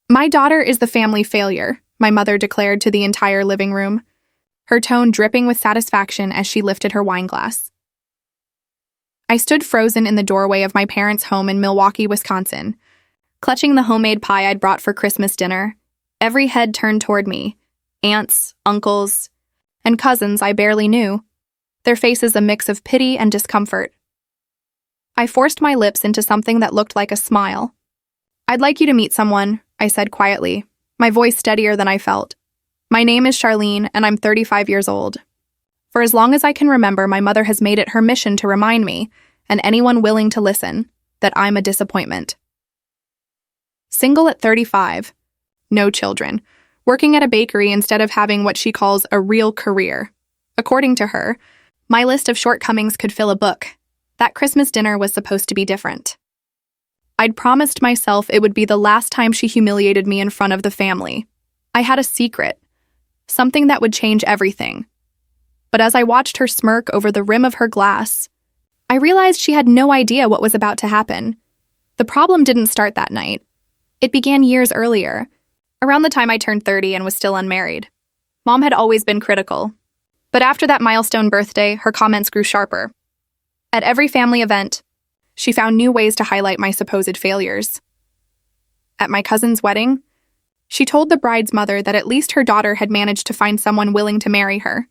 My daughter is the family failure, my mother declared to the entire living room, her tone dripping with satisfaction as she lifted her wine glass. I stood frozen in the doorway of my parents' home in Milwaukee, Wisconsin, clutching the homemade pie I'd brought for Christmas dinner, every head turned toward me, aunts, uncles, and cousins I barely knew, their faces a mix of pity and discomfort. I forced my lips into something that looked like a smile. "I'd like you to meet someone," I said quietly, my voice steadier than I felt. "My name is Charlene, and I'm 35 years old. For as long as I can remember, my mother has made it her mission to remind me, and anyone willing to listen, that I'm a disappointment." Single at 35, no children, working at a bakery instead of having what she calls a real career. According to her, my list of shortcomings could fill a book. That Christmas dinner was supposed to be different. I'd promised myself it would be the last time she humiliated me in front of the family. I had a secret, something that would change everything. But as I watched her smirk over the rim of her glass, I realized she had no idea what was about to happen. The problem didn't start that night. It began years earlier, around the time I turned 30 and was still unmarried. Mom had always been critical. But after that milestone birthday, her comments grew sharper. At every family event, she found new ways to highlight my supposed failures. At my cousin's wedding, she told the bride's mother that at least her daughter had managed to find someone willing to marry her.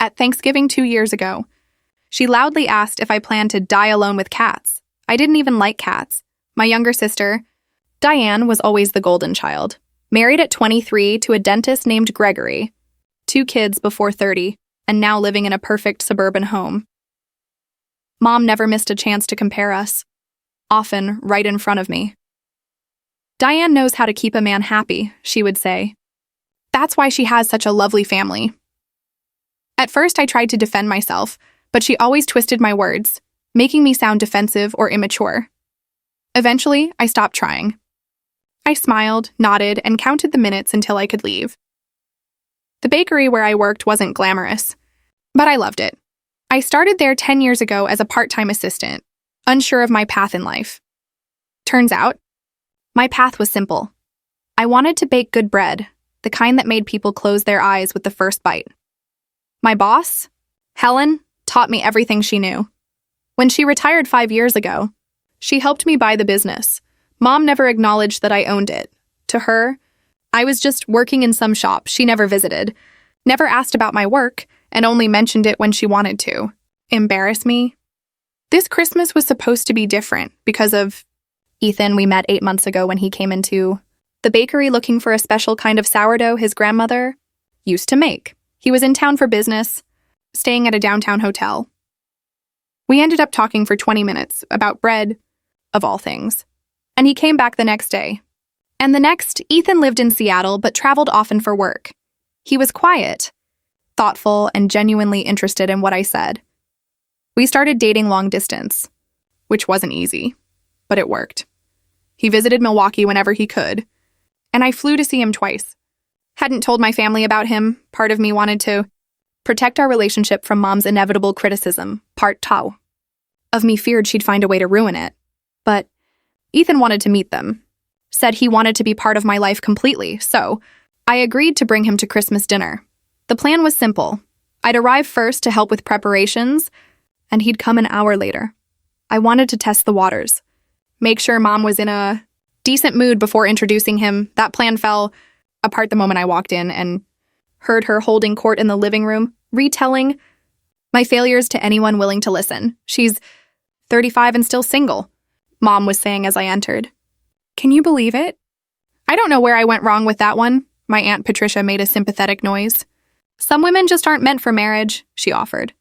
At Thanksgiving 2 years ago, she loudly asked if I planned to die alone with cats. I didn't even like cats. My younger sister, Diane, was always the golden child. Married at 23 to a dentist named Gregory, 2 kids before 30, and now living in a perfect suburban home. Mom never missed a chance to compare us, often right in front of me. "Diane knows how to keep a man happy," she would say. "That's why she has such a lovely family." At first, I tried to defend myself, but she always twisted my words, making me sound defensive or immature. Eventually, I stopped trying. I smiled, nodded, and counted the minutes until I could leave. The bakery where I worked wasn't glamorous, but I loved it. I started there 10 years ago as a part-time assistant, unsure of my path in life. Turns out, my path was simple. I wanted to bake good bread, the kind that made people close their eyes with the first bite. My boss, Helen, taught me everything she knew. When she retired 5 years ago, she helped me buy the business. Mom never acknowledged that I owned it. To her, I was just working in some shop she never visited, never asked about my work, and only mentioned it when she wanted to. Embarrass me? This Christmas was supposed to be different because of Ethan we met 8 months ago when he came into the bakery looking for a special kind of sourdough his grandmother used to make. He was in town for business, staying at a downtown hotel. We ended up talking for 20 minutes about bread, of all things. And he came back the next day. And the next, Ethan lived in Seattle but traveled often for work. He was quiet, thoughtful, and genuinely interested in what I said. We started dating long distance, which wasn't easy, but it worked. He visited Milwaukee whenever he could, and I flew to see him twice. Hadn't told my family about him. Part of me wanted to protect our relationship from Mom's inevitable criticism, part tau. Of me feared she'd find a way to ruin it. But Ethan wanted to meet them, said he wanted to be part of my life completely, so I agreed to bring him to Christmas dinner. The plan was simple. I'd arrive first to help with preparations, and he'd come an hour later. I wanted to test the waters, make sure Mom was in a decent mood before introducing him. That plan fell apart the moment I walked in and heard her holding court in the living room, retelling my failures to anyone willing to listen. "She's 35 and still single," Mom was saying as I entered. "Can you believe it?" "I don't know where I went wrong with that one." My Aunt Patricia made a sympathetic noise. "Some women just aren't meant for marriage," she offered.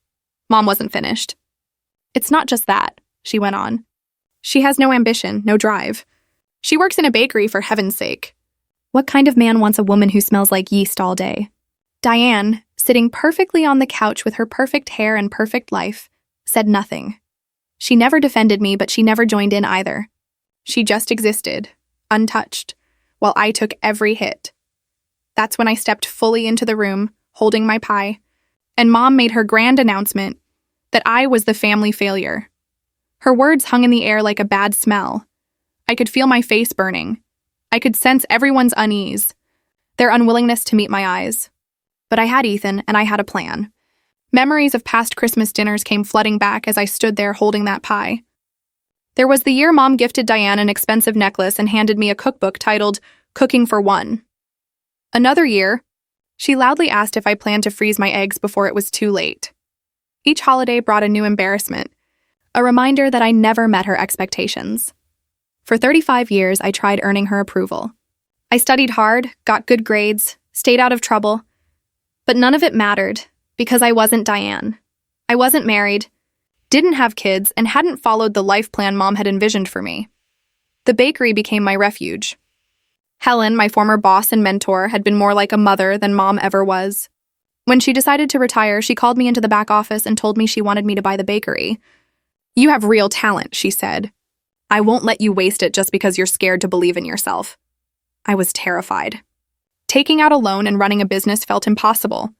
Mom wasn't finished. "It's not just that," she went on. "She has no ambition, no drive. She works in a bakery, for heaven's sake. What kind of man wants a woman who smells like yeast all day?" Diane, sitting perfectly on the couch with her perfect hair and perfect life, said nothing. She never defended me, but she never joined in either. She just existed, untouched, while I took every hit. That's when I stepped fully into the room, holding my pie, and Mom made her grand announcement that I was the family failure. Her words hung in the air like a bad smell. I could feel my face burning. I could sense everyone's unease, their unwillingness to meet my eyes. But I had Ethan, and I had a plan. Memories of past Christmas dinners came flooding back as I stood there holding that pie. There was the year Mom gifted Diane an expensive necklace and handed me a cookbook titled Cooking for One. Another year, she loudly asked if I planned to freeze my eggs before it was too late. Each holiday brought a new embarrassment, a reminder that I never met her expectations. For 35 years, I tried earning her approval. I studied hard, got good grades, stayed out of trouble, but none of it mattered because I wasn't Diane. I wasn't married, didn't have kids, and hadn't followed the life plan Mom had envisioned for me. The bakery became my refuge. Helen, my former boss and mentor, had been more like a mother than Mom ever was. When she decided to retire, she called me into the back office and told me she wanted me to buy the bakery. "You have real talent," she said. "I won't let you waste it just because you're scared to believe in yourself." I was terrified. Taking out a loan and running a business felt impossible.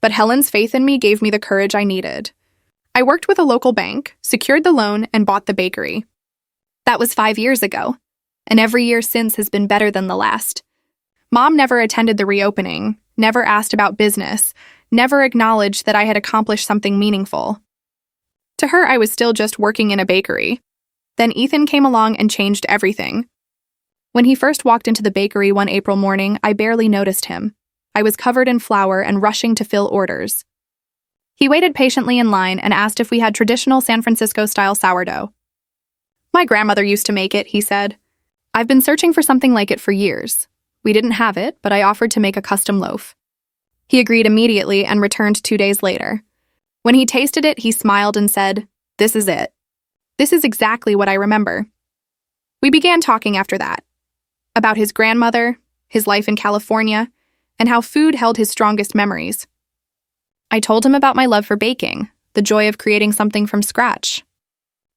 But Helen's faith in me gave me the courage I needed. I worked with a local bank, secured the loan, and bought the bakery. That was 5 years ago, and every year since has been better than the last. Mom never attended the reopening, never asked about business, never acknowledged that I had accomplished something meaningful. To her, I was still just working in a bakery. Then Ethan came along and changed everything. When he first walked into the bakery one April morning, I barely noticed him. I was covered in flour and rushing to fill orders. He waited patiently in line and asked if we had traditional San Francisco-style sourdough. "My grandmother used to make it," he said. "I've been searching for something like it for years. We didn't have it, but I offered to make a custom loaf." He agreed immediately and returned 2 days later. When he tasted it, he smiled and said, "This is it. This is exactly what I remember." We began talking after that, about his grandmother, his life in California, and how food held his strongest memories. I told him about my love for baking, the joy of creating something from scratch.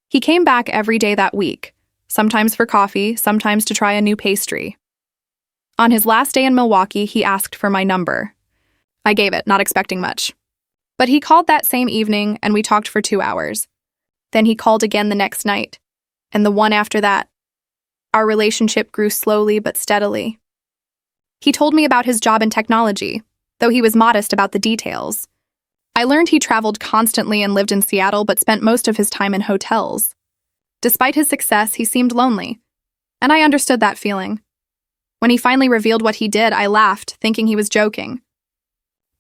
He came back every day that week, sometimes for coffee, sometimes to try a new pastry. On his last day in Milwaukee, he asked for my number. I gave it, not expecting much. But he called that same evening, and we talked for 2 hours. Then he called again the next night, and the one after that. Our relationship grew slowly but steadily. He told me about his job in technology, though he was modest about the details. I learned he traveled constantly and lived in Seattle but spent most of his time in hotels. Despite his success, he seemed lonely, and I understood that feeling. When he finally revealed what he did, I laughed, thinking he was joking.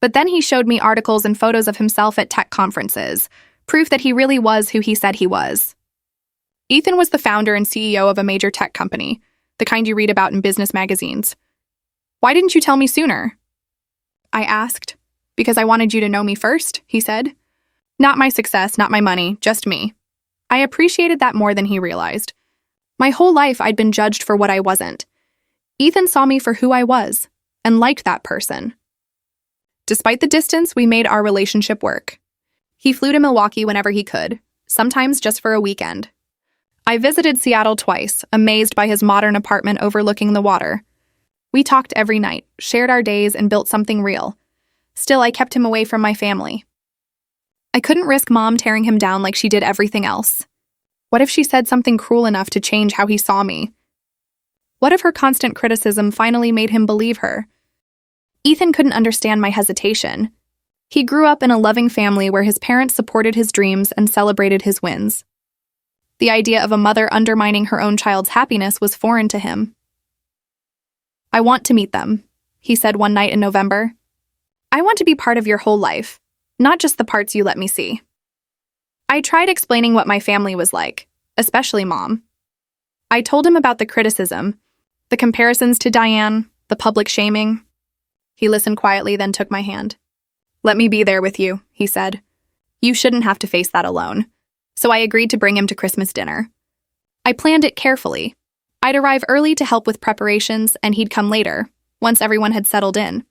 But then he showed me articles and photos of himself at tech conferences, proof that he really was who he said he was. Ethan was the founder and CEO of a major tech company, the kind you read about in business magazines. "Why didn't you tell me sooner?" I asked. "Because I wanted you to know me first," he said. "Not my success, not my money, just me." I appreciated that more than he realized. My whole life I'd been judged for what I wasn't. Ethan saw me for who I was, and liked that person. Despite the distance, we made our relationship work. He flew to Milwaukee whenever he could, sometimes just for a weekend. I visited Seattle twice, amazed by his modern apartment overlooking the water. We talked every night, shared our days, and built something real. Still, I kept him away from my family. I couldn't risk Mom tearing him down like she did everything else. What if she said something cruel enough to change how he saw me? What if her constant criticism finally made him believe her? Ethan couldn't understand my hesitation. He grew up in a loving family where his parents supported his dreams and celebrated his wins. The idea of a mother undermining her own child's happiness was foreign to him. "I want to meet them," he said one night in November. "I want to be part of your whole life, not just the parts you let me see." I tried explaining what my family was like, especially Mom. I told him about the criticism, the comparisons to Diane, the public shaming. He listened quietly, then took my hand. "Let me be there with you," he said. "You shouldn't have to face that alone." So I agreed to bring him to Christmas dinner. I planned it carefully. I'd arrive early to help with preparations, and he'd come later, once everyone had settled in.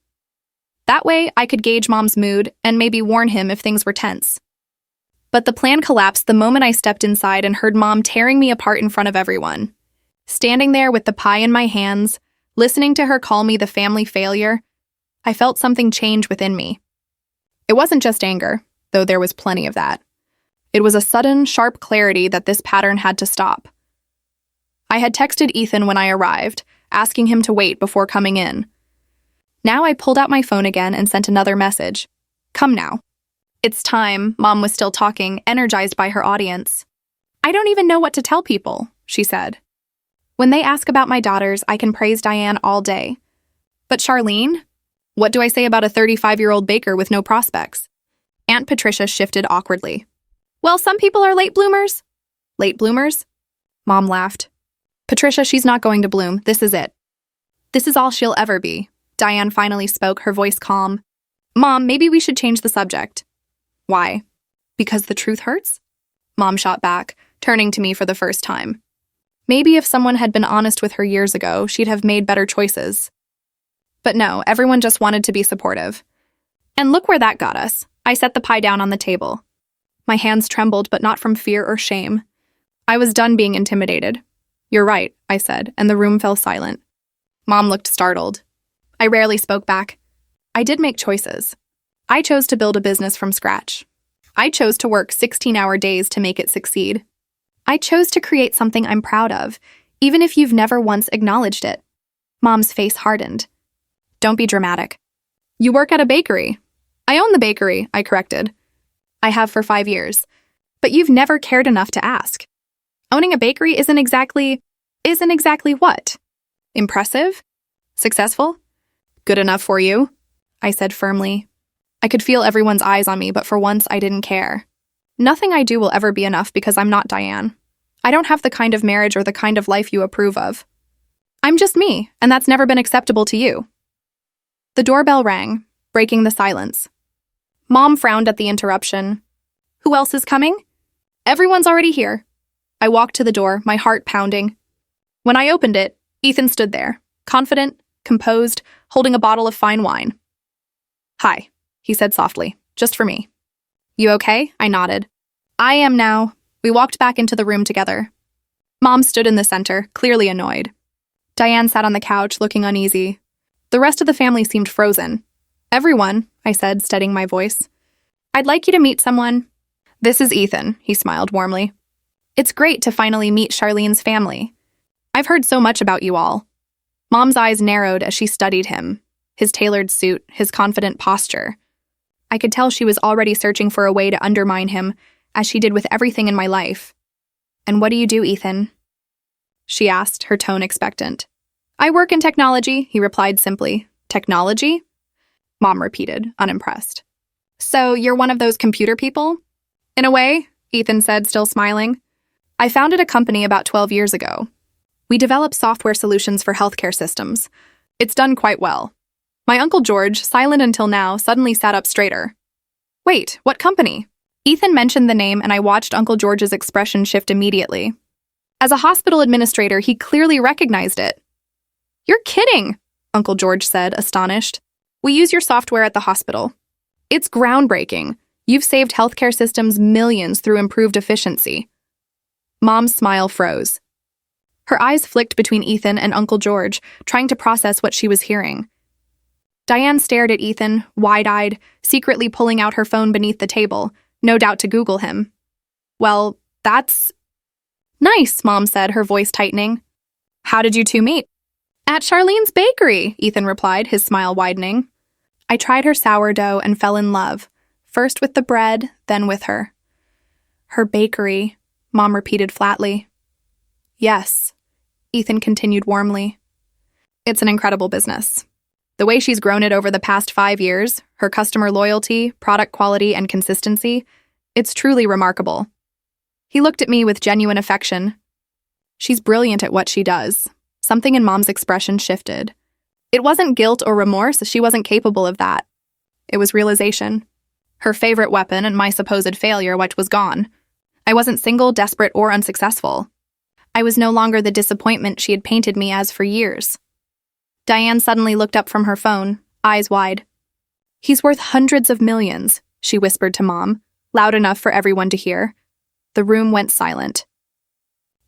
That way, I could gauge Mom's mood and maybe warn him if things were tense. But the plan collapsed the moment I stepped inside and heard Mom tearing me apart in front of everyone. Standing there with the pie in my hands, listening to her call me the family failure, I felt something change within me. It wasn't just anger, though there was plenty of that. It was a sudden, sharp clarity that this pattern had to stop. I had texted Ethan when I arrived, asking him to wait before coming in. Now I pulled out my phone again and sent another message. Come now. It's time. Mom was still talking, energized by her audience. I don't even know what to tell people, she said. When they ask about my daughters, I can praise Diane all day. But Charlene? What do I say about a 35-year-old baker with no prospects? Aunt Patricia shifted awkwardly. Well, some people are late bloomers. Late bloomers? Mom laughed. Patricia, she's not going to bloom. This is it. This is all she'll ever be. Diane finally spoke, her voice calm. Mom, maybe we should change the subject. Why? Because the truth hurts? Mom shot back, turning to me for the first time. Maybe if someone had been honest with her years ago, she'd have made better choices. But no, everyone just wanted to be supportive. And look where that got us. I set the pie down on the table. My hands trembled, but not from fear or shame. I was done being intimidated. You're right, I said, and the room fell silent. Mom looked startled. I rarely spoke back. I did make choices. I chose to build a business from scratch. I chose to work 16-hour days to make it succeed. I chose to create something I'm proud of, even if you've never once acknowledged it. Mom's face hardened. Don't be dramatic. You work at a bakery. I own the bakery, I corrected. I have for 5 years. But you've never cared enough to ask. Owning a bakery isn't exactly what? Impressive? Successful? Good enough for you? I said firmly. I could feel everyone's eyes on me, but for once I didn't care. Nothing I do will ever be enough because I'm not Diane. I don't have the kind of marriage or the kind of life you approve of. I'm just me, and that's never been acceptable to you. The doorbell rang, breaking the silence. Mom frowned at the interruption. Who else is coming? Everyone's already here. I walked to the door, my heart pounding. When I opened it, Ethan stood there, confident, composed, holding a bottle of fine wine. Hi, he said softly, just for me. You okay? I nodded. I am now. We walked back into the room together. Mom stood in the center, clearly annoyed. Diane sat on the couch, looking uneasy. The rest of the family seemed frozen. Everyone, I said, steadying my voice. I'd like you to meet someone. This is Ethan, he smiled warmly. It's great to finally meet Charlene's family. I've heard so much about you all. Mom's eyes narrowed as she studied him, his tailored suit, his confident posture. I could tell she was already searching for a way to undermine him, as she did with everything in my life. And what do you do, Ethan? She asked, her tone expectant. I work in technology, he replied simply. Technology? Mom repeated, unimpressed. So you're one of those computer people? In a way, Ethan said, still smiling. I founded a company about 12 years ago. We develop software solutions for healthcare systems. It's done quite well. My Uncle George, silent until now, suddenly sat up straighter. Wait, what company? Ethan mentioned the name and I watched Uncle George's expression shift immediately. As a hospital administrator, he clearly recognized it. You're kidding, Uncle George said, astonished. We use your software at the hospital. It's groundbreaking. You've saved healthcare systems millions through improved efficiency. Mom's smile froze. Her eyes flicked between Ethan and Uncle George, trying to process what she was hearing. Diane stared at Ethan, wide-eyed, secretly pulling out her phone beneath the table, no doubt to Google him. Well, that's nice, Mom said, her voice tightening. How did you two meet? At Charlene's bakery, Ethan replied, his smile widening. I tried her sourdough and fell in love, first with the bread, then with her. Her bakery, Mom repeated flatly. Yes, Ethan continued warmly. It's an incredible business. The way she's grown it over the past 5 years, her customer loyalty, product quality, and consistency, it's truly remarkable. He looked at me with genuine affection. She's brilliant at what she does. Something in Mom's expression shifted. It wasn't guilt or remorse, she wasn't capable of that. It was realization. Her favorite weapon and my supposed failure, which was gone. I wasn't single, desperate, or unsuccessful. I was no longer the disappointment she had painted me as for years. Diane suddenly looked up from her phone, eyes wide. He's worth hundreds of millions, she whispered to Mom, loud enough for everyone to hear. The room went silent.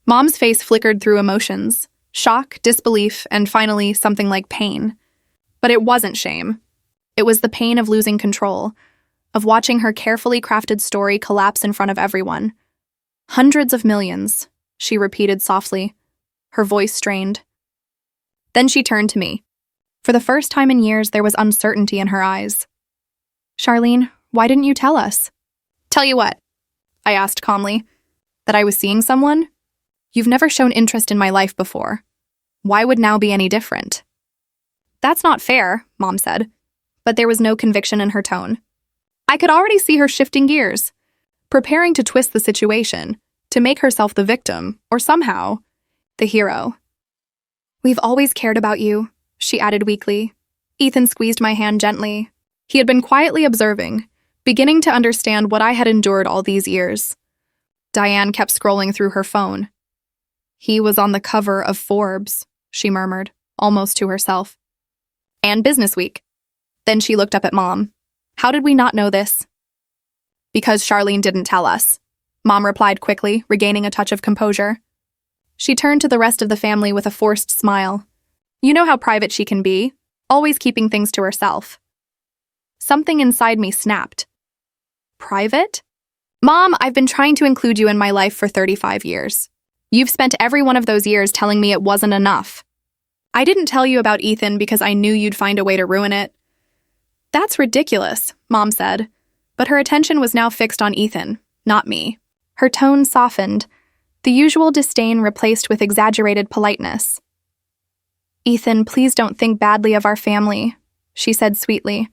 Mom's face flickered through emotions, shock, disbelief, and finally something like pain. But it wasn't shame. It was the pain of losing control, of watching her carefully crafted story collapse in front of everyone. Hundreds of millions, she repeated softly, her voice strained. Then she turned to me. For the first time in years, there was uncertainty in her eyes. Charlene, why didn't you tell us? Tell you what? I asked calmly. That I was seeing someone? You've never shown interest in my life before. Why would now be any different? That's not fair, Mom said, but there was no conviction in her tone. I could already see her shifting gears, preparing to twist the situation, to make herself the victim, or somehow, the hero. We've always cared about you, she added weakly. Ethan squeezed my hand gently. He had been quietly observing, beginning to understand what I had endured all these years. Diane kept scrolling through her phone. He was on the cover of Forbes, she murmured, almost to herself. And Business Week. Then she looked up at Mom. How did we not know this? Because Charlene didn't tell us, Mom replied quickly, regaining a touch of composure. She turned to the rest of the family with a forced smile. You know how private she can be, always keeping things to herself. Something inside me snapped. Private? Mom, I've been trying to include you in my life for 35 years. You've spent every one of those years telling me it wasn't enough. I didn't tell you about Ethan because I knew you'd find a way to ruin it. That's ridiculous, Mom said, but her attention was now fixed on Ethan, not me. Her tone softened, the usual disdain replaced with exaggerated politeness. Ethan, please don't think badly of our family, she said sweetly.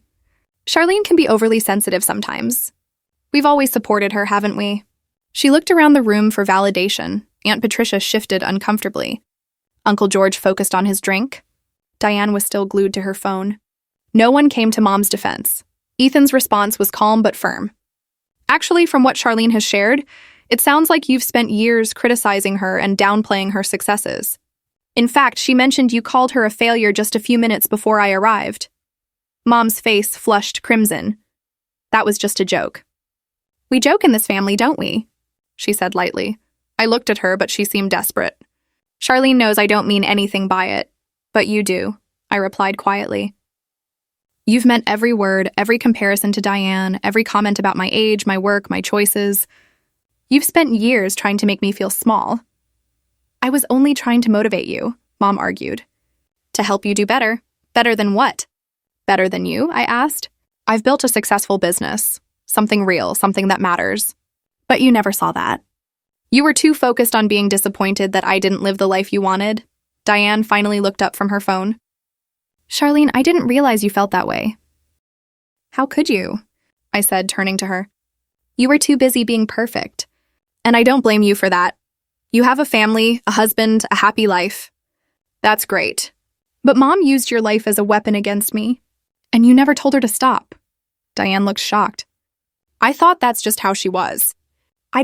Charlene can be overly sensitive sometimes. We've always supported her, haven't we? She looked around the room for validation. Aunt Patricia shifted uncomfortably. Uncle George focused on his drink. Diane was still glued to her phone. No one came to Mom's defense. Ethan's response was calm but firm. Actually, from what Charlene has shared, it sounds like you've spent years criticizing her and downplaying her successes. In fact, she mentioned you called her a failure just a few minutes before I arrived. Mom's face flushed crimson. That was just a joke. We joke in this family, don't we? She said lightly. I looked at her, but she seemed desperate. Charlene knows I don't mean anything by it, but you do, I replied quietly. You've meant every word, every comparison to Diane, every comment about my age, my work, my choices. You've spent years trying to make me feel small. I was only trying to motivate you, Mom argued. To help you do better. Better than what? Better than you, I asked. I've built a successful business. Something real, something that matters. But you never saw that. You were too focused on being disappointed that I didn't live the life you wanted. Diane finally looked up from her phone. Charlene, I didn't realize you felt that way. How could you? I said, turning to her. You were too busy being perfect. And I don't blame you for that. You have a family, a husband, a happy life. That's great. But Mom used your life as a weapon against me. And you never told her to stop. Diane looked shocked. I thought that's just how she was. You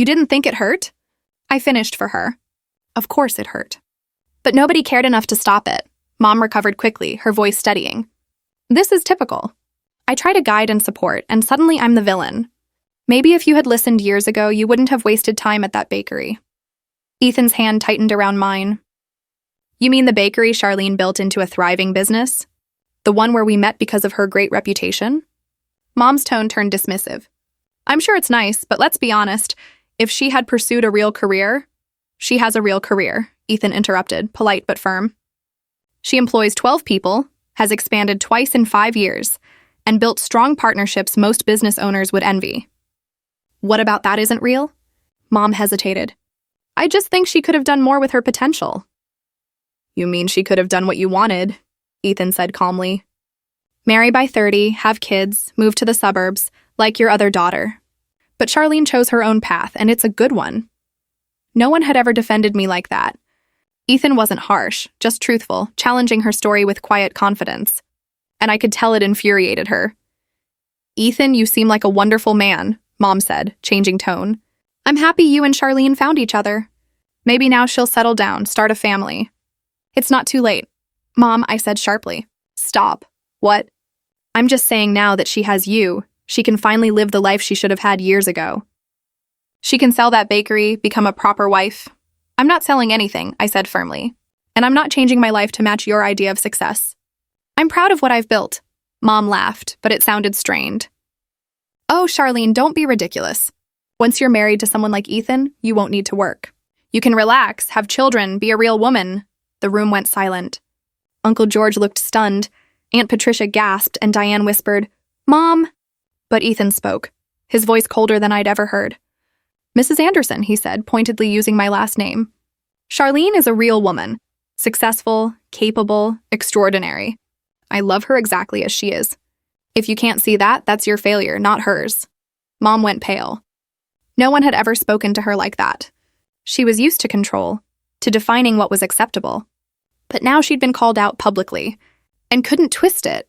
didn't think it hurt? I finished for her. Of course it hurt. But nobody cared enough to stop it. Mom recovered quickly, her voice steadying. This is typical. I try to guide and support, and suddenly I'm the villain. Maybe if you had listened years ago, you wouldn't have wasted time at that bakery. Ethan's hand tightened around mine. You mean the bakery Charlene built into a thriving business? The one where we met because of her great reputation? Mom's tone turned dismissive. I'm sure it's nice, but let's be honest. If she had pursued a real career... She has a real career, Ethan interrupted, polite but firm. She employs 12 people, has expanded twice in 5 years, and built strong partnerships most business owners would envy. What about that isn't real? Mom hesitated. I just think she could have done more with her potential. You mean she could have done what you wanted? Ethan said calmly. Marry by 30, have kids, move to the suburbs, like your other daughter. But Charlene chose her own path, and it's a good one. No one had ever defended me like that. Ethan wasn't harsh, just truthful, challenging her story with quiet confidence. And I could tell it infuriated her. Ethan, you seem like a wonderful man, Mom said, changing tone. I'm happy you and Charlene found each other. Maybe now she'll settle down, start a family. It's not too late. Mom, I said sharply. Stop. What? I'm just saying now that she has you, she can finally live the life she should have had years ago. She can sell that bakery, become a proper wife. I'm not selling anything, I said firmly. And I'm not changing my life to match your idea of success. I'm proud of what I've built. Mom laughed, but it sounded strained. Oh, Charlene, don't be ridiculous. Once you're married to someone like Ethan, you won't need to work. You can relax, have children, be a real woman. The room went silent. Uncle George looked stunned. Aunt Patricia gasped, and Diane whispered, "Mom!" But Ethan spoke, his voice colder than I'd ever heard. "Mrs. Anderson," he said, pointedly using my last name. "Charlene is a real woman. Successful, capable, extraordinary. I love her exactly as she is. If you can't see that, that's your failure, not hers." Mom went pale. No one had ever spoken to her like that. She was used to control, to defining what was acceptable. But now she'd been called out publicly, and couldn't twist it.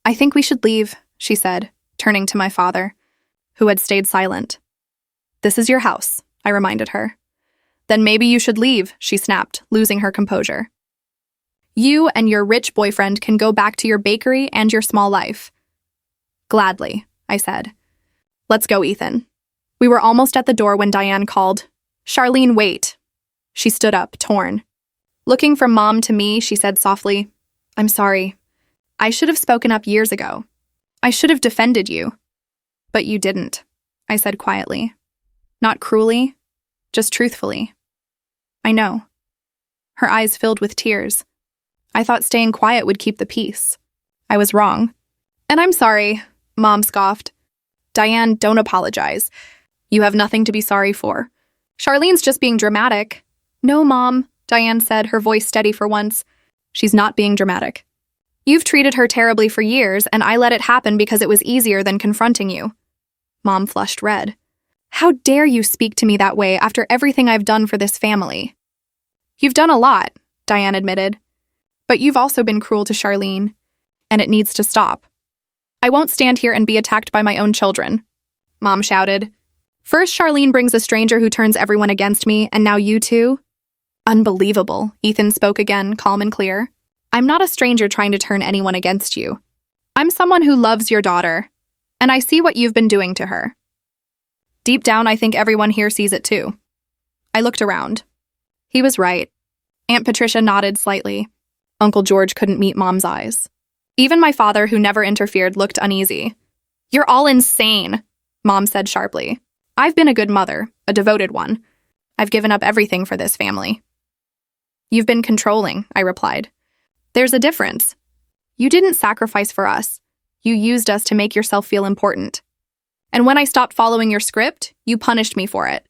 "I think we should leave," she said, turning to my father, who had stayed silent. "This is your house," I reminded her. "Then maybe you should leave," she snapped, losing her composure. "You and your rich boyfriend can go back to your bakery and your small life." "Gladly," I said. "Let's go, Ethan." We were almost at the door when Diane called, "Charlene, wait." She stood up, torn. Looking from Mom to me, she said softly, "I'm sorry. I should have spoken up years ago. I should have defended you." "But you didn't," I said quietly. "Not cruelly, just truthfully." "I know." Her eyes filled with tears. I thought staying quiet would keep the peace. I was wrong. "And I'm sorry," Mom scoffed. "Diane, don't apologize. You have nothing to be sorry for. Charlene's just being dramatic." "No, Mom," Diane said, her voice steady for once. "She's not being dramatic. You've treated her terribly for years, and I let it happen because it was easier than confronting you." Mom flushed red. "How dare you speak to me that way after everything I've done for this family?" "You've done a lot," Diane admitted. "But you've also been cruel to Charlene, and it needs to stop. I won't stand here and be attacked by my own children," Mom shouted. "First, Charlene brings a stranger who turns everyone against me, and now you too?" "Unbelievable," Ethan spoke again, calm and clear. "I'm not a stranger trying to turn anyone against you. I'm someone who loves your daughter, and I see what you've been doing to her. Deep down, I think everyone here sees it too." I looked around. He was right. Aunt Patricia nodded slightly. Uncle George couldn't meet Mom's eyes. Even my father, who never interfered, looked uneasy. "You're all insane," Mom said sharply. "I've been a good mother, a devoted one. I've given up everything for this family." "You've been controlling," I replied. "There's a difference. You didn't sacrifice for us. You used us to make yourself feel important. And when I stopped following your script, you punished me for it."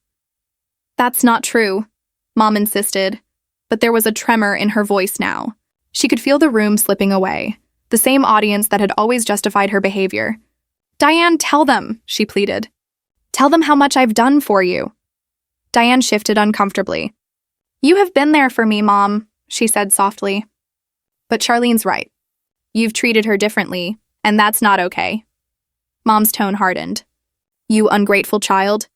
"That's not true," Mom insisted, but there was a tremor in her voice now. She could feel the room slipping away, the same audience that had always justified her behavior. "Diane, tell them," she pleaded. "Tell them how much I've done for you." Diane shifted uncomfortably. "You have been there for me, Mom," she said softly. "But Charlene's right. You've treated her differently, and that's not okay." Mom's tone hardened. "You ungrateful child.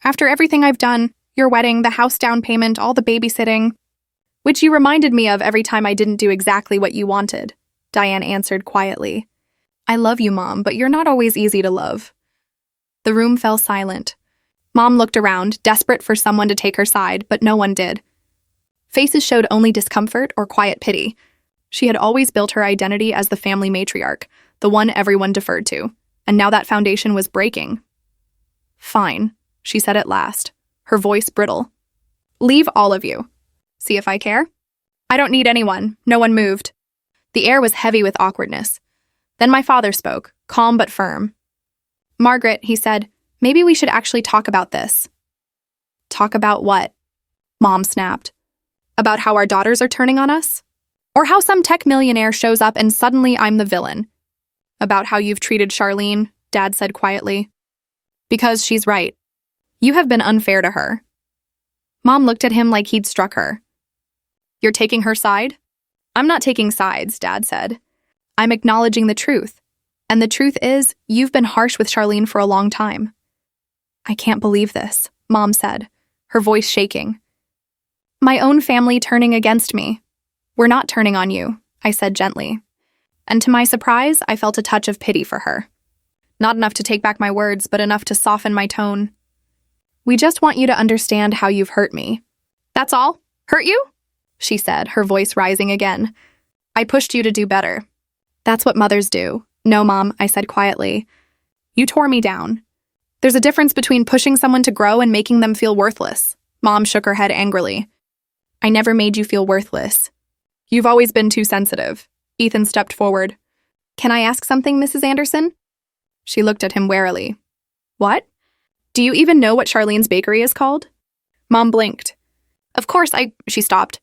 After everything I've done, your wedding, the house down payment, all the babysitting, which you reminded me of every time I didn't do exactly what you wanted," Diane answered quietly. "I love you, Mom, but you're not always easy to love." The room fell silent. Mom looked around, desperate for someone to take her side, but no one did. Faces showed only discomfort or quiet pity. She had always built her identity as the family matriarch, the one everyone deferred to, and now that foundation was breaking. "Fine," she said at last, her voice brittle. "Leave all of you. See if I care?" "I don't need anyone." No one moved. The air was heavy with awkwardness. Then my father spoke, calm but firm. "Margaret," he said, "maybe we should actually talk about this." "Talk about what?" Mom snapped. "About how our daughters are turning on us? Or how some tech millionaire shows up and suddenly I'm the villain? About how you've treated Charlene," Dad said quietly. "Because she's right. You have been unfair to her." Mom looked at him like he'd struck her. "You're taking her side?" "I'm not taking sides," Dad said. "I'm acknowledging the truth. And the truth is, you've been harsh with Charlene for a long time." "I can't believe this," Mom said, her voice shaking. "My own family turning against me." "We're not turning on you," I said gently. And to my surprise, I felt a touch of pity for her. Not enough to take back my words, but enough to soften my tone. "We just want you to understand how you've hurt me." "That's all? Hurt you?" she said, her voice rising again. "I pushed you to do better." "That's what mothers do." "No, Mom," I said quietly. "You tore me down. There's a difference between pushing someone to grow and making them feel worthless." Mom shook her head angrily. "I never made you feel worthless. You've always been too sensitive. Ethan stepped forward. Can I ask something, Mrs. Anderson? She looked at him warily. What? Do you even know what Charlene's bakery is called? Mom blinked. Of course, She stopped.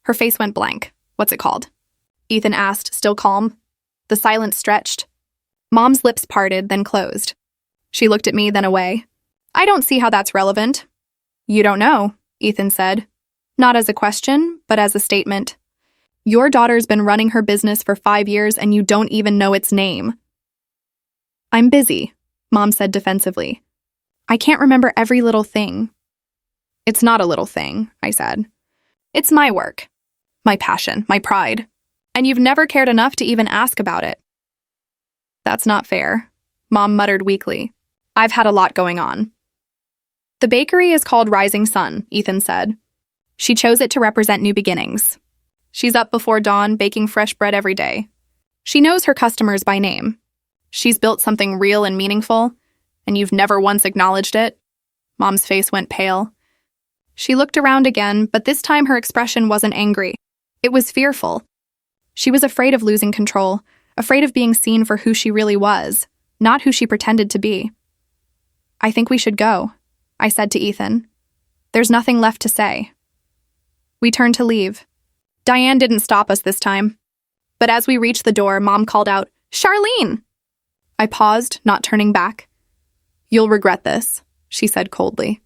Her face went blank. What's it called? Ethan asked, still calm. The silence stretched. Mom's lips parted, then closed. She looked at me, then away. I don't see how that's relevant. You don't know, Ethan said. Not as a question, but as a statement. Your daughter's been running her business for 5 years and you don't even know its name. I'm busy, Mom said defensively. I can't remember every little thing. It's not a little thing, I said. It's my work, my passion, my pride, and you've never cared enough to even ask about it. That's not fair, Mom muttered weakly. I've had a lot going on. The bakery is called Rising Sun, Ethan said. She chose it to represent new beginnings. She's up before dawn, baking fresh bread every day. She knows her customers by name. She's built something real and meaningful, and you've never once acknowledged it. Mom's face went pale. She looked around again, but this time her expression wasn't angry. It was fearful. She was afraid of losing control, afraid of being seen for who she really was, not who she pretended to be. I think we should go, I said to Ethan. There's nothing left to say. We turned to leave. Diane didn't stop us this time. But as we reached the door, Mom called out, Charlene! I paused, not turning back. You'll regret this, she said coldly.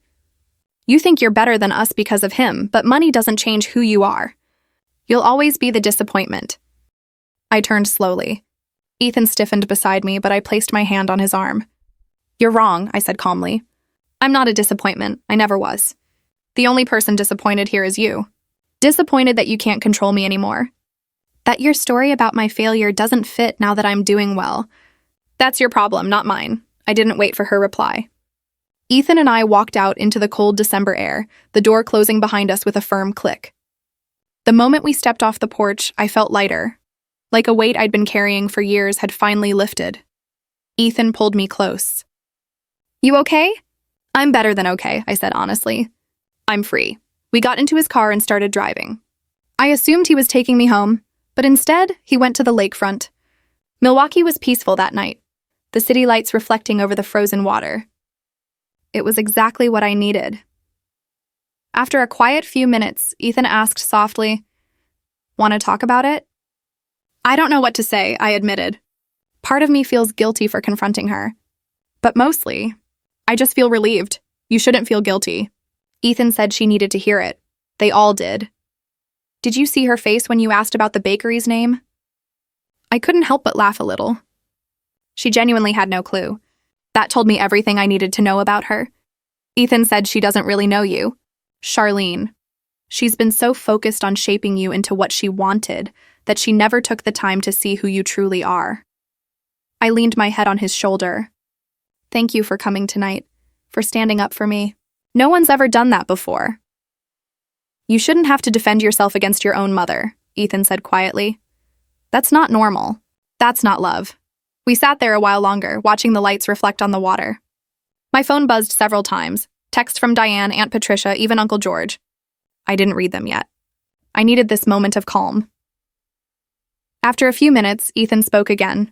You think you're better than us because of him, but money doesn't change who you are. You'll always be the disappointment. I turned slowly. Ethan stiffened beside me, but I placed my hand on his arm. You're wrong, I said calmly. I'm not a disappointment. I never was. The only person disappointed here is you. Disappointed that you can't control me anymore. That your story about my failure doesn't fit now that I'm doing well. That's your problem, not mine. I didn't wait for her reply. Ethan and I walked out into the cold December air, the door closing behind us with a firm click. The moment we stepped off the porch, I felt lighter, like a weight I'd been carrying for years had finally lifted. Ethan pulled me close. You okay? I'm better than okay, I said honestly. I'm free. We got into his car and started driving. I assumed he was taking me home, but instead, he went to the lakefront. Milwaukee was peaceful that night, the city lights reflecting over the frozen water. It was exactly what I needed. After a quiet few minutes, Ethan asked softly, Want to talk about it? I don't know what to say, I admitted. Part of me feels guilty for confronting her. But mostly, I just feel relieved. You shouldn't feel guilty. Ethan said she needed to hear it. They all did. Did you see her face when you asked about the bakery's name? I couldn't help but laugh a little. She genuinely had no clue. That told me everything I needed to know about her. Ethan said she doesn't really know you. Charlene. She's been so focused on shaping you into what she wanted that she never took the time to see who you truly are. I leaned my head on his shoulder. Thank you for coming tonight, for standing up for me. No one's ever done that before. You shouldn't have to defend yourself against your own mother, Ethan said quietly. That's not normal. That's not love. We sat there a while longer, watching the lights reflect on the water. My phone buzzed several times. Texts from Diane, Aunt Patricia, even Uncle George. I didn't read them yet. I needed this moment of calm. After a few minutes, Ethan spoke again.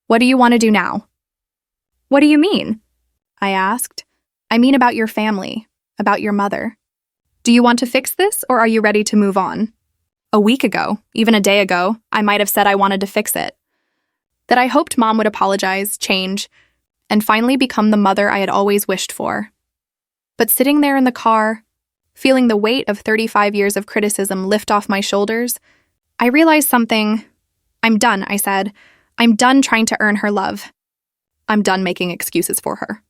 What do you want to do now? What do you mean? I asked. I mean about your family, about your mother. Do you want to fix this, or are you ready to move on? A week ago, even a day ago, I might have said I wanted to fix it. That I hoped Mom would apologize, change, and finally become the mother I had always wished for. But sitting there in the car, feeling the weight of 35 years of criticism lift off my shoulders, I realized something. I'm done, I said. I'm done trying to earn her love. I'm done making excuses for her.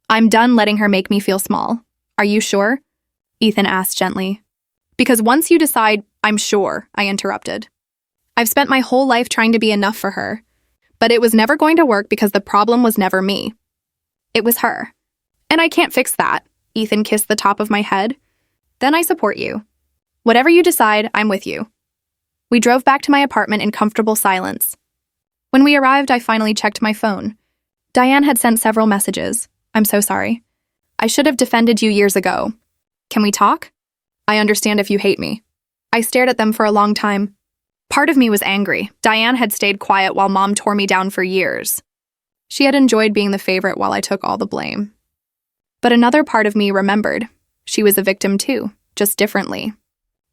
I'm done letting her make me feel small. Are you sure? Ethan asked gently. Because once you decide, I'm sure, I interrupted. I've spent my whole life trying to be enough for her, but it was never going to work because the problem was never me. It was her. And I can't fix that. Ethan kissed the top of my head. Then I support you. Whatever you decide, I'm with you. We drove back to my apartment in comfortable silence. When we arrived, I finally checked my phone. Diane had sent several messages. I'm so sorry. I should have defended you years ago. Can we talk? I understand if you hate me. I stared at them for a long time. Part of me was angry. Diane had stayed quiet while Mom tore me down for years. She had enjoyed being the favorite while I took all the blame. But another part of me remembered. She was a victim too, just differently.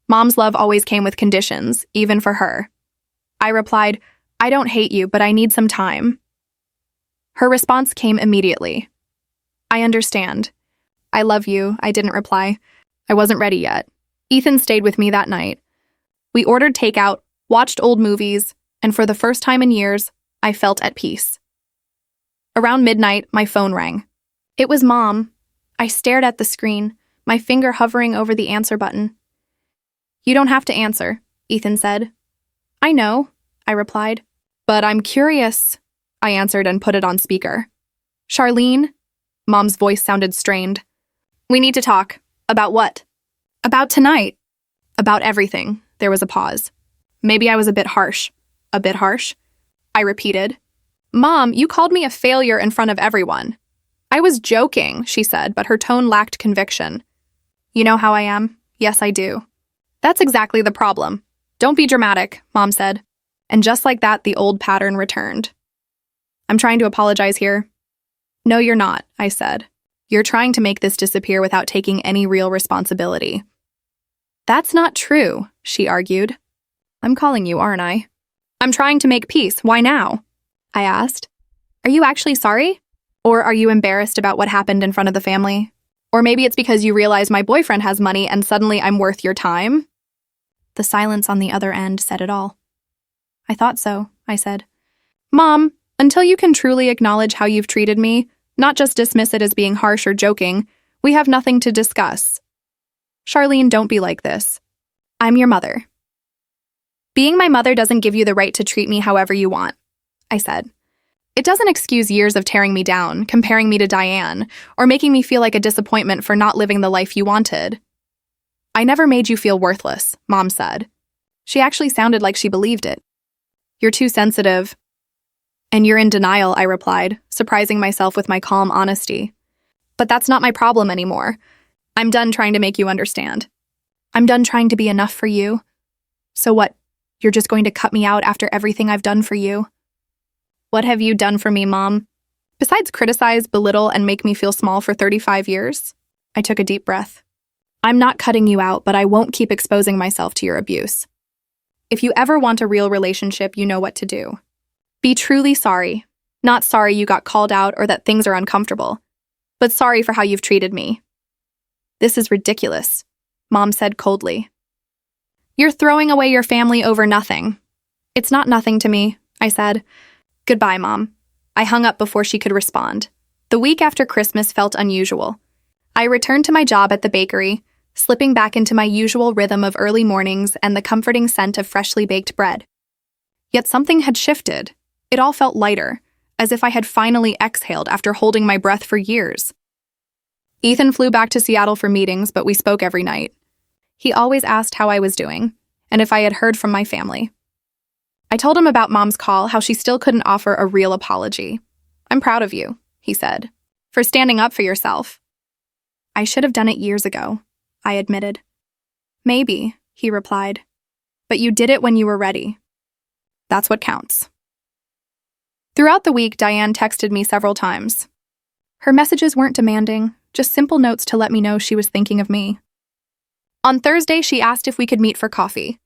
Mom's love always came with conditions, even for her. I replied, "I don't hate you, but I need some time." Her response came immediately. "I understand." "I love you," I didn't reply. I wasn't ready yet. Ethan stayed with me that night. We ordered takeout, watched old movies, and for the first time in years, I felt at peace. Around midnight, my phone rang. It was Mom. I stared at the screen, my finger hovering over the answer button. "You don't have to answer," Ethan said. "I know," I replied. "But I'm curious," I answered and put it on speaker. "Charlene?" Mom's voice sounded strained. "We need to talk." "About what?" "About tonight." "About everything." There was a pause. Maybe I was a bit harsh. "A bit harsh?" I repeated. "Mom, you called me a failure in front of everyone." "I was joking," she said, but her tone lacked conviction. "You know how I am?" "Yes, I do." "That's exactly the problem. Don't be dramatic," Mom said. And just like that, the old pattern returned. "I'm trying to apologize here." "No, you're not," I said. "You're trying to make this disappear without taking any real responsibility." "That's not true," she argued. "I'm calling you, aren't I?" "I'm trying to make peace. Why now?" I asked. "Are you actually sorry? Or are you embarrassed about what happened in front of the family? Or maybe it's because you realize my boyfriend has money and suddenly I'm worth your time?" The silence on the other end said it all. "I thought so," I said. "Mom, until you can truly acknowledge how you've treated me, not just dismiss it as being harsh or joking, we have nothing to discuss." "Charlene, don't be like this. I'm your mother." "Being my mother doesn't give you the right to treat me however you want," I said. "It doesn't excuse years of tearing me down, comparing me to Diane, or making me feel like a disappointment for not living the life you wanted." "I never made you feel worthless," Mom said. She actually sounded like she believed it. "You're too sensitive." "And you're in denial," I replied, surprising myself with my calm honesty. "But that's not my problem anymore. I'm done trying to make you understand. I'm done trying to be enough for you. So what, you're just going to cut me out after everything I've done for you?" "What have you done for me, Mom? Besides criticize, belittle, and make me feel small for 35 years? I took a deep breath. "I'm not cutting you out, but I won't keep exposing myself to your abuse. If you ever want a real relationship, you know what to do. Be truly sorry. Not sorry you got called out or that things are uncomfortable, but sorry for how you've treated me." "This is ridiculous," Mom said coldly. "You're throwing away your family over nothing." "It's not nothing to me," I said. "Goodbye, Mom." I hung up before she could respond. The week after Christmas felt unusual. I returned to my job at the bakery, slipping back into my usual rhythm of early mornings and the comforting scent of freshly baked bread. Yet something had shifted. It all felt lighter, as if I had finally exhaled after holding my breath for years. Ethan flew back to Seattle for meetings, but we spoke every night. He always asked how I was doing, and if I had heard from my family. I told him about Mom's call, how she still couldn't offer a real apology. "I'm proud of you," he said, "for standing up for yourself." "I should have done it years ago," I admitted. "Maybe," he replied, "but you did it when you were ready. That's what counts." Throughout the week, Diane texted me several times. Her messages weren't demanding, just simple notes to let me know she was thinking of me. On Thursday, she asked if we could meet for coffee.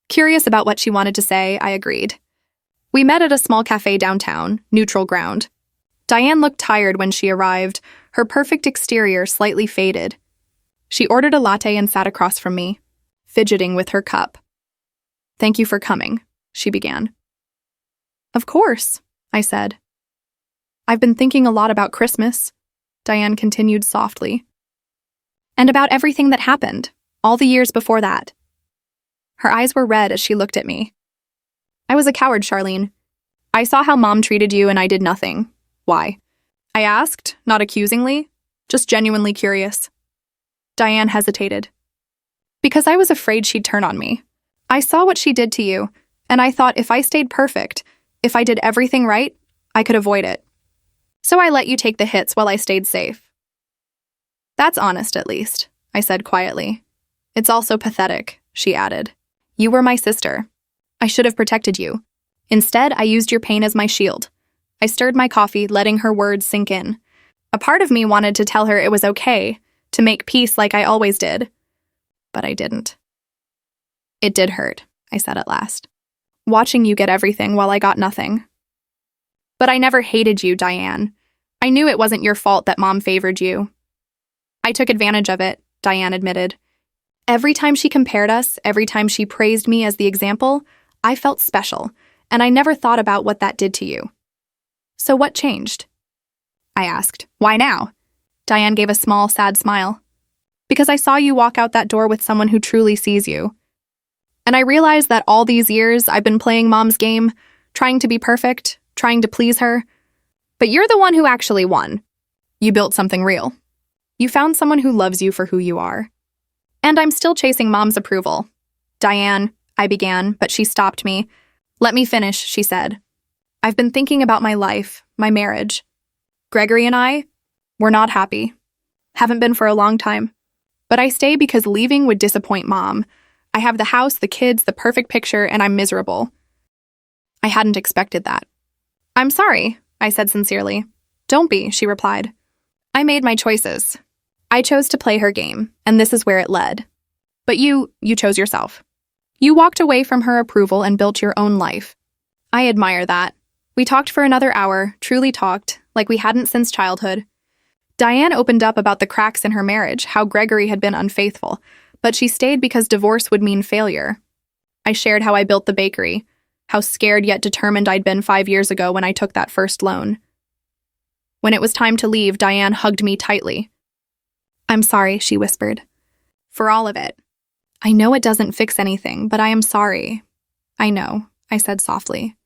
Curious about what she wanted to say, I agreed. We met at a small cafe downtown, Neutral Ground. Diane looked tired when she arrived, her perfect exterior slightly faded. She ordered a latte and sat across from me, fidgeting with her cup. "Thank you for coming," she began. "Of course," I said. "I've been thinking a lot about Christmas," Diane continued softly. "And about everything that happened, all the years before that." Her eyes were red as she looked at me. "I was a coward, Charlene. I saw how Mom treated you and I did nothing. Why?" I asked, not accusingly, just genuinely curious. Diane hesitated. "Because I was afraid she'd turn on me. I saw what she did to you, and I thought if I stayed perfect, if I did everything right, I could avoid it. So I let you take the hits while I stayed safe." "That's honest, at least," I said quietly. "It's also pathetic," she added. "You were my sister. I should have protected you. Instead, I used your pain as my shield. I stirred my coffee, letting her words sink in. A part of me wanted to tell her it was okay, to make peace like I always did. But I didn't. It did hurt, I said at last. Watching you get everything while I got nothing. But I never hated you, Diane. I knew it wasn't your fault that Mom favored you. I took advantage of it, Diane admitted. Every time she compared us, every time she praised me as the example, I felt special, and I never thought about what that did to you. So what changed? I asked. Why now? Diane gave a small, sad smile. Because I saw you walk out that door with someone who truly sees you. And I realized that all these years I've been playing Mom's game, trying to be perfect, trying to please her. But you're the one who actually won. You built something real. You found someone who loves you for who you are. And I'm still chasing Mom's approval. Diane, I began, but she stopped me. Let me finish, she said. I've been thinking about my life, my marriage. Gregory and I, we're not happy. Haven't been for a long time. But I stay because leaving would disappoint Mom. I have the house, the kids, the perfect picture, and I'm miserable. I hadn't expected that. I'm sorry, I said sincerely. Don't be, she replied. I made my choices. I chose to play her game, and this is where it led. But you chose yourself. You walked away from her approval and built your own life. I admire that. We talked for another hour, truly talked, like we hadn't since childhood. Diane opened up about the cracks in her marriage, how Gregory had been unfaithful, but she stayed because divorce would mean failure. I shared how I built the bakery, how scared yet determined I'd been 5 years ago when I took that first loan. When it was time to leave, Diane hugged me tightly. I'm sorry, she whispered. For all of it. I know it doesn't fix anything, but I am sorry. I know, I said softly.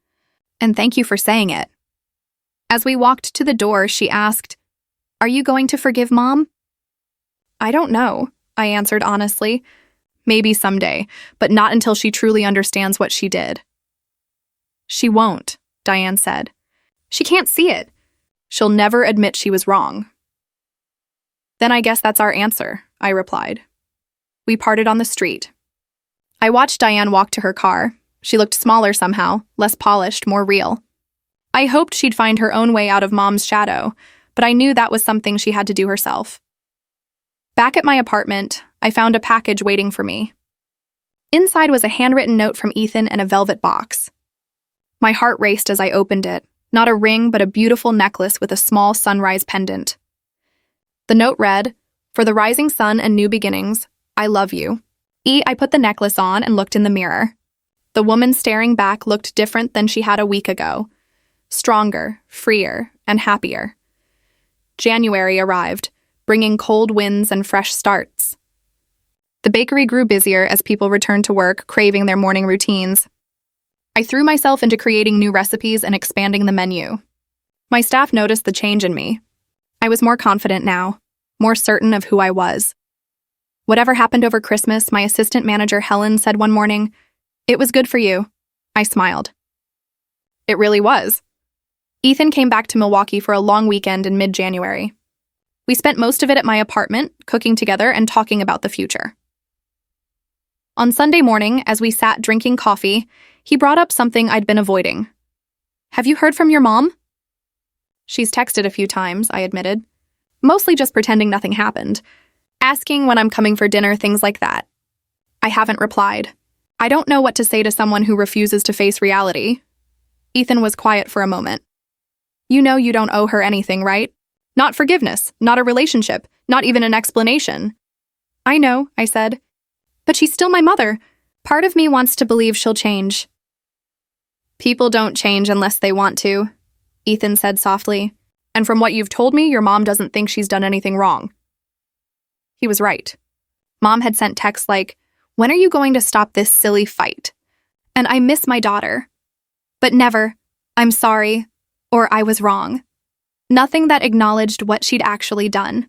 And thank you for saying it. As we walked to the door, she asked, Are you going to forgive Mom? I don't know, I answered honestly. Maybe someday, but not until she truly understands what she did. She won't, Diane said. She can't see it. She'll never admit she was wrong. Then I guess that's our answer, I replied. We parted on the street. I watched Diane walk to her car. She looked smaller somehow, less polished, more real. I hoped she'd find her own way out of Mom's shadow, but I knew that was something she had to do herself. Back at my apartment, I found a package waiting for me. Inside was a handwritten note from Ethan and a velvet box. My heart raced as I opened it, not a ring but a beautiful necklace with a small sunrise pendant. The note read, For the rising sun and new beginnings, I love you. I put the necklace on and looked in the mirror. The woman staring back looked different than she had a week ago. Stronger, freer, and happier. January arrived, bringing cold winds and fresh starts. The bakery grew busier as people returned to work, craving their morning routines. I threw myself into creating new recipes and expanding the menu. My staff noticed the change in me. I was more confident now, more certain of who I was. Whatever happened over Christmas, my assistant manager Helen said one morning, It was good for you. I smiled. It really was. Ethan came back to Milwaukee for a long weekend in mid-January. We spent most of it at my apartment, cooking together and talking about the future. On Sunday morning, as we sat drinking coffee, he brought up something I'd been avoiding. Have you heard from your mom? She's texted a few times, I admitted. Mostly just pretending nothing happened. Asking when I'm coming for dinner, things like that. I haven't replied. I don't know what to say to someone who refuses to face reality. Ethan was quiet for a moment. You know you don't owe her anything, right? Not forgiveness, not a relationship, not even an explanation. I know, I said. But she's still my mother. Part of me wants to believe she'll change. People don't change unless they want to, Ethan said softly. And from what you've told me, your mom doesn't think she's done anything wrong. He was right. Mom had sent texts like, When are you going to stop this silly fight? And I miss my daughter. But never, I'm sorry, or I was wrong. Nothing that acknowledged what she'd actually done.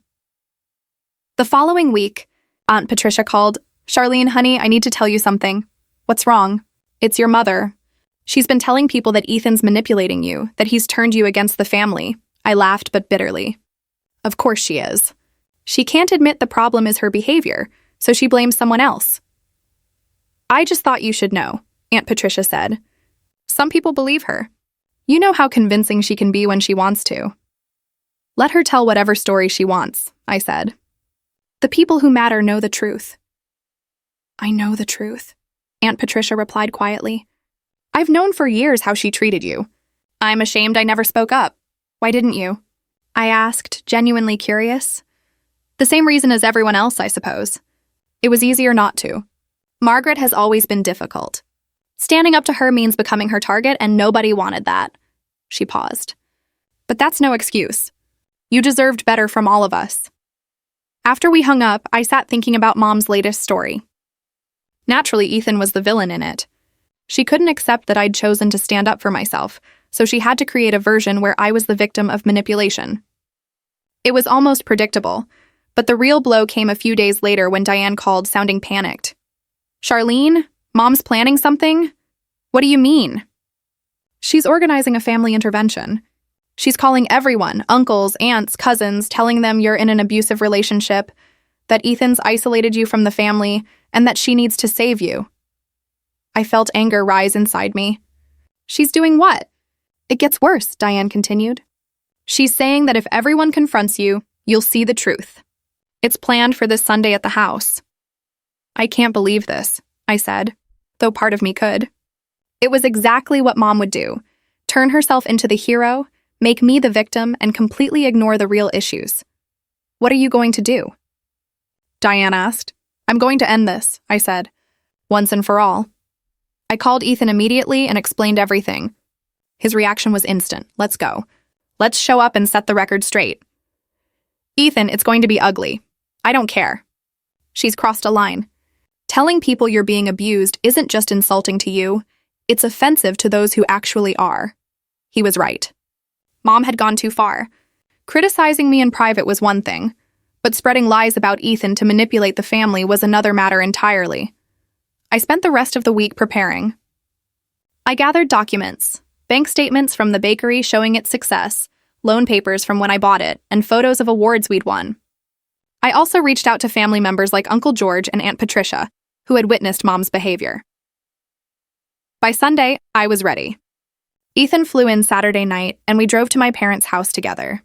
The following week, Aunt Patricia called, Charlene, honey, I need to tell you something. What's wrong? It's your mother. She's been telling people that Ethan's manipulating you, that he's turned you against the family. I laughed, but bitterly. Of course she is. She can't admit the problem is her behavior, so she blames someone else. I just thought you should know. Aunt Patricia said. Some people believe her. You know how convincing she can be when she wants to. Let her tell whatever story she wants, I said. The people who matter know the truth. I know the truth, Aunt Patricia replied quietly. I've known for years how she treated you. I'm ashamed I never spoke up. Why didn't you? I asked, genuinely curious. The same reason as everyone else, I suppose. It was easier not to. Margaret has always been difficult. Standing up to her means becoming her target, and nobody wanted that. She paused. But that's no excuse. You deserved better from all of us. After we hung up, I sat thinking about Mom's latest story. Naturally, Ethan was the villain in it. She couldn't accept that I'd chosen to stand up for myself, so she had to create a version where I was the victim of manipulation. It was almost predictable, but the real blow came a few days later when Diane called, sounding panicked. Charlene, Mom's planning something? What do you mean? She's organizing a family intervention. She's calling everyone, uncles, aunts, cousins, telling them you're in an abusive relationship, that Ethan's isolated you from the family, and that she needs to save you. I felt anger rise inside me. She's doing what? It gets worse, Diane continued. She's saying that if everyone confronts you, you'll see the truth. It's planned for this Sunday at the house. I can't believe this, I said, though part of me could. It was exactly what Mom would do. Turn herself into the hero, make me the victim, and completely ignore the real issues. What are you going to do? Diane asked. I'm going to end this, I said, once and for all. I called Ethan immediately and explained everything. His reaction was instant. Let's go. Let's show up and set the record straight. Ethan, it's going to be ugly. I don't care. She's crossed a line. Telling people you're being abused isn't just insulting to you, it's offensive to those who actually are. He was right. Mom had gone too far. Criticizing me in private was one thing, but spreading lies about Ethan to manipulate the family was another matter entirely. I spent the rest of the week preparing. I gathered documents, bank statements from the bakery showing its success, loan papers from when I bought it, and photos of awards we'd won. I also reached out to family members like Uncle George and Aunt Patricia, who had witnessed Mom's behavior. By Sunday, I was ready. Ethan flew in Saturday night, and we drove to my parents' house together.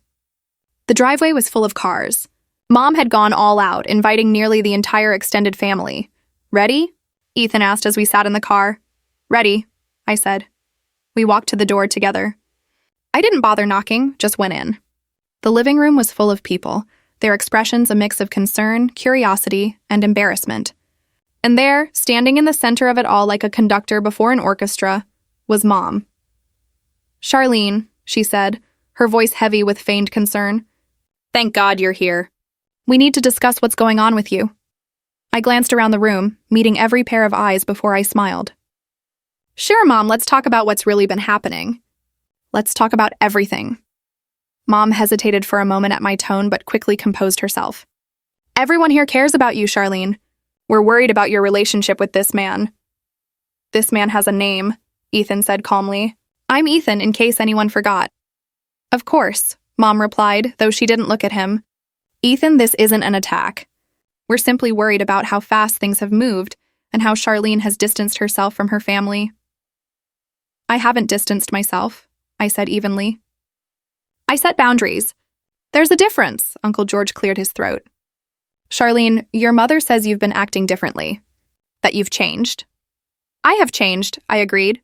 The driveway was full of cars. Mom had gone all out, inviting nearly the entire extended family. Ready? Ethan asked as we sat in the car. Ready, I said. We walked to the door together. I didn't bother knocking, just went in. The living room was full of people, their expressions a mix of concern, curiosity, and embarrassment. And there, standing in the center of it all like a conductor before an orchestra, was Mom. Charlene, she said, her voice heavy with feigned concern. Thank God you're here. We need to discuss what's going on with you. I glanced around the room, meeting every pair of eyes before I smiled. Sure, Mom, let's talk about what's really been happening. Let's talk about everything. Mom hesitated for a moment at my tone, but quickly composed herself. Everyone here cares about you, Charlene. We're worried about your relationship with this man. This man has a name, Ethan said calmly. I'm Ethan, in case anyone forgot. Of course, Mom replied, though she didn't look at him. Ethan, this isn't an attack. We're simply worried about how fast things have moved and how Charlene has distanced herself from her family. I haven't distanced myself, I said evenly. I set boundaries. There's a difference, Uncle George cleared his throat. Charlene, your mother says you've been acting differently, that you've changed. I have changed, I agreed.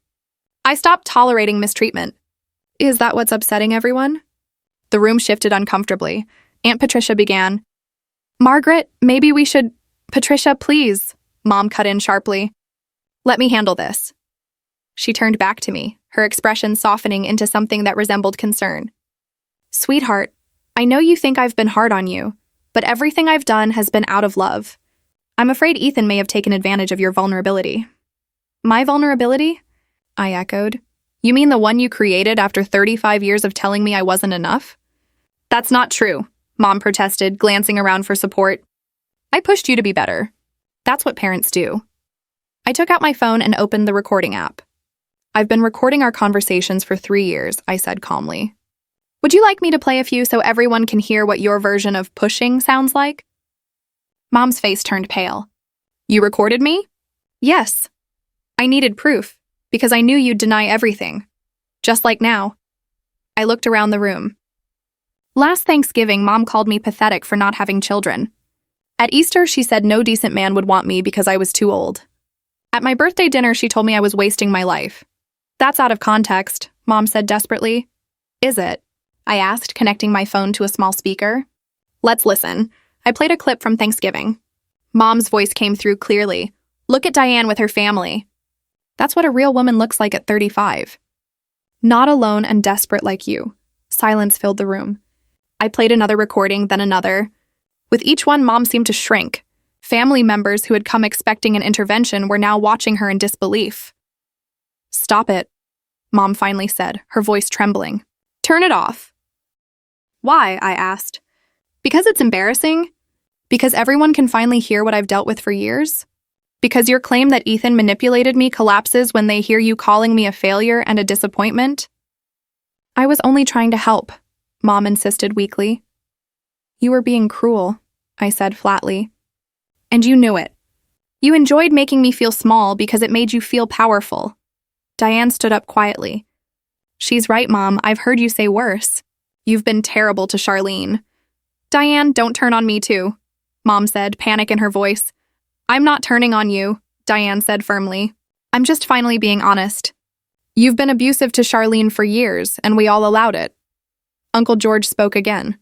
I stopped tolerating mistreatment. Is that what's upsetting everyone? The room shifted uncomfortably. Aunt Patricia began. Margaret, maybe we should… Patricia, please, Mom cut in sharply. Let me handle this. She turned back to me, her expression softening into something that resembled concern. Sweetheart, I know you think I've been hard on you, but everything I've done has been out of love. I'm afraid Ethan may have taken advantage of your vulnerability. My vulnerability? I echoed. You mean the one you created after 35 years of telling me I wasn't enough? That's not true, Mom protested, glancing around for support. I pushed you to be better. That's what parents do. I took out my phone and opened the recording app. I've been recording our conversations for 3 years, I said calmly. Would you like me to play a few so everyone can hear what your version of pushing sounds like? Mom's face turned pale. You recorded me? Yes. I needed proof, because I knew you'd deny everything. Just like now. I looked around the room. Last Thanksgiving, Mom called me pathetic for not having children. At Easter, she said no decent man would want me because I was too old. At my birthday dinner, she told me I was wasting my life. That's out of context, Mom said desperately. Is it? I asked, connecting my phone to a small speaker. Let's listen. I played a clip from Thanksgiving. Mom's voice came through clearly. Look at Diane with her family. That's what a real woman looks like at 35. Not alone and desperate like you. Silence filled the room. I played another recording, then another. With each one, Mom seemed to shrink. Family members who had come expecting an intervention were now watching her in disbelief. Stop it, Mom finally said, her voice trembling. Turn it off. Why? I asked. Because it's embarrassing? Because everyone can finally hear what I've dealt with for years? Because your claim that Ethan manipulated me collapses when they hear you calling me a failure and a disappointment? I was only trying to help, Mom insisted weakly. You were being cruel, I said flatly. And you knew it. You enjoyed making me feel small because it made you feel powerful. Diane stood up quietly. She's right, Mom. I've heard you say worse. You've been terrible to Charlene. Diane, don't turn on me too, Mom said, panic in her voice. I'm not turning on you, Diane said firmly. I'm just finally being honest. You've been abusive to Charlene for years, and we all allowed it. Uncle George spoke again.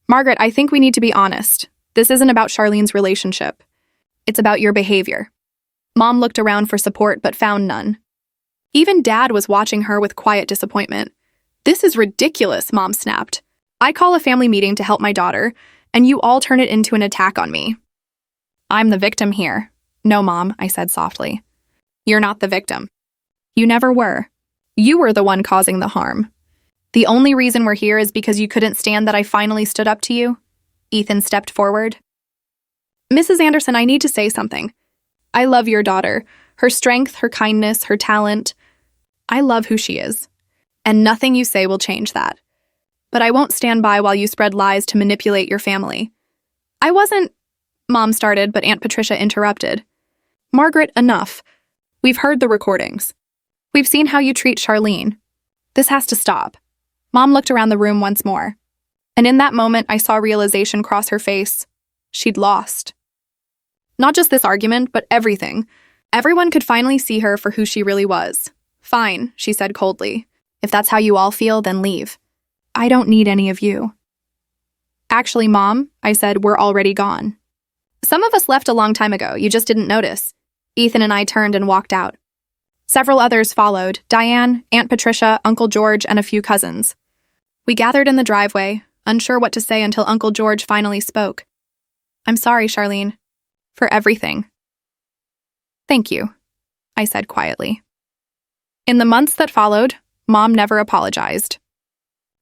Margaret, I think we need to be honest. This isn't about Charlene's relationship. It's about your behavior. Mom looked around for support but found none. Even Dad was watching her with quiet disappointment. This is ridiculous, Mom snapped. I call a family meeting to help my daughter, and you all turn it into an attack on me. I'm the victim here. No, Mom, I said softly. You're not the victim. You never were. You were the one causing the harm. The only reason we're here is because you couldn't stand that I finally stood up to you. Ethan stepped forward. Mrs. Anderson, I need to say something. I love your daughter, her strength, her kindness, her talent. I love who she is, and nothing you say will change that. But I won't stand by while you spread lies to manipulate your family. I wasn't, Mom started, but Aunt Patricia interrupted. Margaret, enough. We've heard the recordings. We've seen how you treat Charlene. This has to stop. Mom looked around the room once more. And in that moment, I saw realization cross her face. She'd lost. Not just this argument, but everything. Everyone could finally see her for who she really was. Fine, she said coldly. If that's how you all feel, then leave. I don't need any of you. Actually, Mom, I said, we're already gone. Some of us left a long time ago, you just didn't notice. Ethan and I turned and walked out. Several others followed, Diane, Aunt Patricia, Uncle George, and a few cousins. We gathered in the driveway, unsure what to say until Uncle George finally spoke. I'm sorry, Charlene, for everything. Thank you, I said quietly. In the months that followed, Mom never apologized.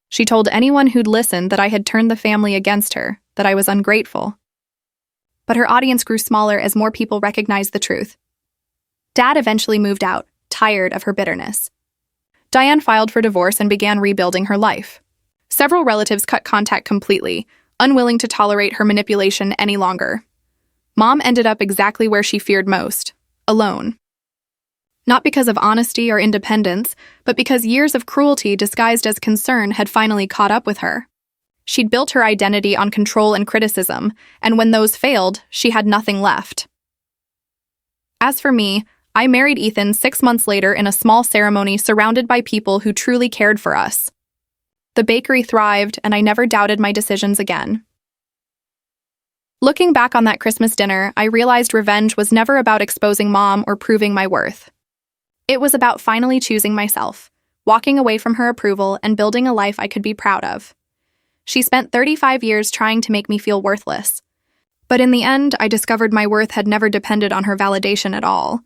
She told anyone who'd listened that I had turned the family against her, that I was ungrateful. But her audience grew smaller as more people recognized the truth. Dad eventually moved out, tired of her bitterness. Diane filed for divorce and began rebuilding her life. Several relatives cut contact completely, unwilling to tolerate her manipulation any longer. Mom ended up exactly where she feared most, alone. Not because of honesty or independence, but because years of cruelty disguised as concern had finally caught up with her. She'd built her identity on control and criticism, and when those failed, she had nothing left. As for me, I married Ethan 6 months later in a small ceremony surrounded by people who truly cared for us. The bakery thrived, and I never doubted my decisions again. Looking back on that Christmas dinner, I realized revenge was never about exposing Mom or proving my worth. It was about finally choosing myself, walking away from her approval and building a life I could be proud of. She spent 35 years trying to make me feel worthless. But in the end, I discovered my worth had never depended on her validation at all.